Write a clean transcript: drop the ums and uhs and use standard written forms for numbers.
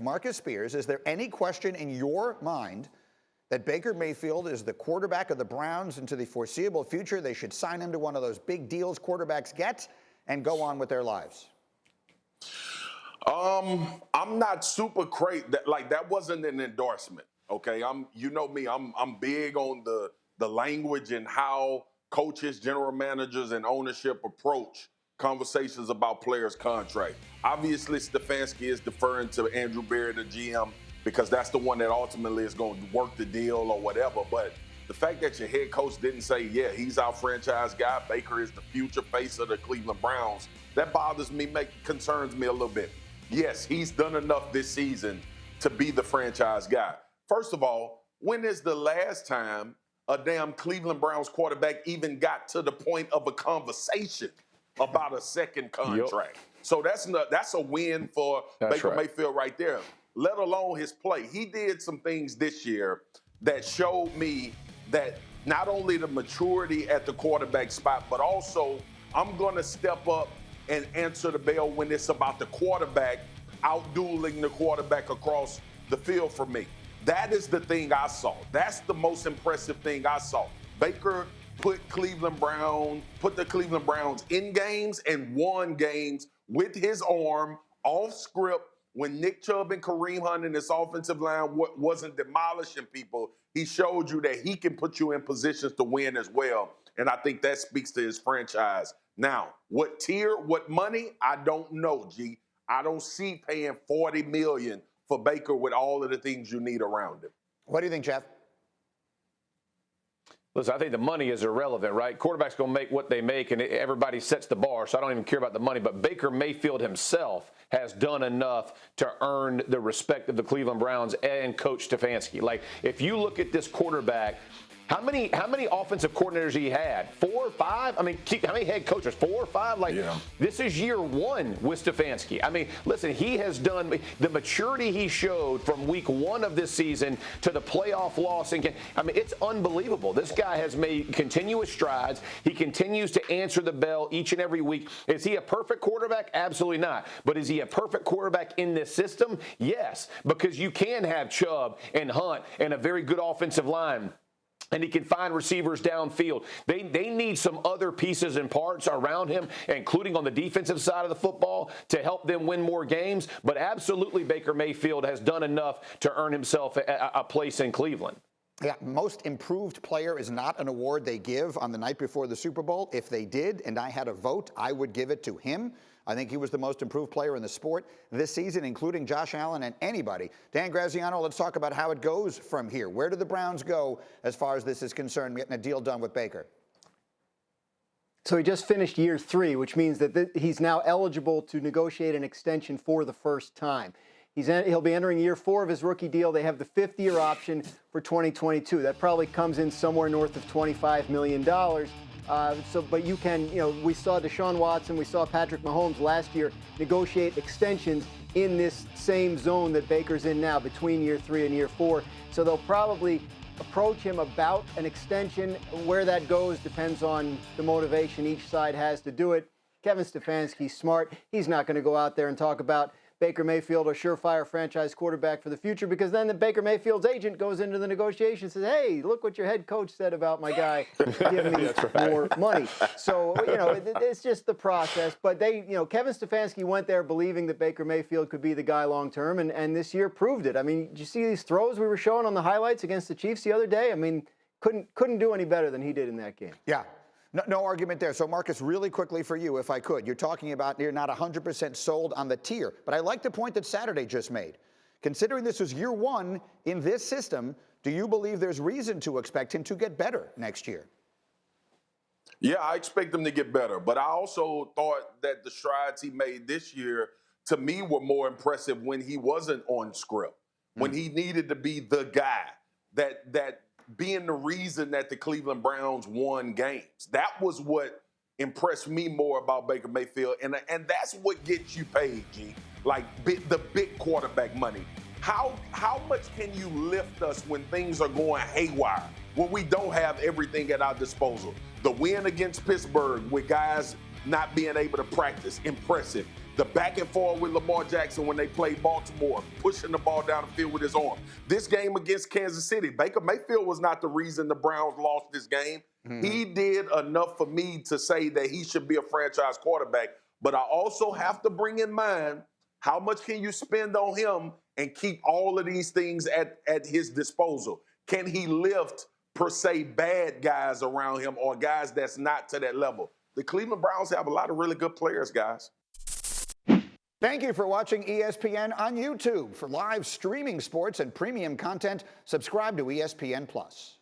Marcus Spears, is there any question in your mind that Baker Mayfield is the quarterback of the Browns into the foreseeable future? They should sign him to one of those big deals quarterbacks get and go on with their lives. I'm not super crazy. That wasn't an endorsement. Okay, you know me. I'm big on the language and how coaches, general managers, and ownership approach conversations about players' contract. Obviously, Stefanski is deferring to Andrew Berry, the GM, because that's the one that ultimately is going to work the deal or whatever. But the fact that your head coach didn't say, yeah, he's our franchise guy, Baker is the future face of the Cleveland Browns, that bothers me, concerns me a little bit. Yes, he's done enough this season to be the franchise guy. First of all, when is the last time a damn Cleveland Browns quarterback even got to the point of a conversation about a second contract? Yep. So that's a win for Baker Mayfield right there, let alone his play. He did some things this year that showed me that not only the maturity at the quarterback spot, but also I'm going to step up and answer the bell when it's about the quarterback out-dueling the quarterback across the field for me. That is the thing I saw. That's the most impressive thing I saw. Baker put the Cleveland Browns in games and won games with his arm, off script, when Nick Chubb and Kareem Hunt and this offensive line wasn't demolishing people. He showed you that he can put you in positions to win as well. And I think that speaks to his franchise. Now, what tier, what money, I don't know, G. I don't see paying $40 million for Baker with all of the things you need around him. What do you think, Jeff? Listen, I think the money is irrelevant, right? Quarterback's going to make what they make, and everybody sets the bar, so I don't even care about the money. But Baker Mayfield himself has done enough to earn the respect of the Cleveland Browns and Coach Stefanski. Like, if you look at this quarterback, how many offensive coordinators he had? 4 or 5? I mean, how many head coaches? 4 or 5? Like, This is year 1 with Stefanski. I mean, listen, he has done the maturity he showed from week 1 of this season to the playoff loss. I mean, it's unbelievable. This guy has made continuous strides. He continues to answer the bell each and every week. Is he a perfect quarterback? Absolutely not. But is he a perfect quarterback in this system? Yes, because you can have Chubb and Hunt and a very good offensive line, and he can find receivers downfield. They need some other pieces and parts around him, including on the defensive side of the football, to help them win more games. But absolutely, Baker Mayfield has done enough to earn himself a place in Cleveland. Yeah, most improved player is not an award they give on the night before the Super Bowl. If they did, and I had a vote, I would give it to him. I think he was the most improved player in the sport this season, including Josh Allen and anybody. Dan Graziano, let's talk about how it goes from here. Where do the Browns go as far as this is concerned, getting a deal done with Baker? So he just finished year 3, which means that he's now eligible to negotiate an extension for the first time. He'll be entering year 4 of his rookie deal. They have the 5th-year option for 2022. That probably comes in somewhere north of $25 million. But you can, we saw Deshaun Watson, we saw Patrick Mahomes last year negotiate extensions in this same zone that Baker's in now, between year 3 and year 4. So they'll probably approach him about an extension. Where that goes depends on the motivation each side has to do it. Kevin Stefanski's smart. He's not going to go out there and talk about Baker Mayfield, a surefire franchise quarterback for the future, because then the Baker Mayfield's agent goes into the negotiation and says, hey, look what your head coach said about my guy giving me more money. So, it's just the process. But Kevin Stefanski went there believing that Baker Mayfield could be the guy long term, and this year proved it. I mean, did you see these throws we were showing on the highlights against the Chiefs the other day? I mean, couldn't do any better than he did in that game. Yeah. No argument there. So, Marcus, really quickly for you, if I could. You're talking about you're not 100% sold on the tier. But I like the point that Saturday just made. Considering this is year 1 in this system, do you believe there's reason to expect him to get better next year? Yeah, I expect him to get better. But I also thought that the strides he made this year, to me, were more impressive when he wasn't on script, when he needed to be the guy that being the reason that the Cleveland Browns won games. That was what impressed me more about Baker Mayfield, and that's what gets you paid, G. Like the big quarterback money. How much can you lift us when things are going haywire, when we don't have everything at our disposal? The win against Pittsburgh with guys not being able to practice, impressive. The back and forth with Lamar Jackson when they played Baltimore, pushing the ball down the field with his arm. This game against Kansas City, Baker Mayfield was not the reason the Browns lost this game. He did enough for me to say that he should be a franchise quarterback. But I also have to bring in mind, how much can you spend on him and keep all of these things at his disposal? Can he lift, per se, bad guys around him or guys that's not to that level? The Cleveland Browns have a lot of really good players, guys. Thank you for watching ESPN on YouTube. For live streaming sports and premium content, subscribe to ESPN+.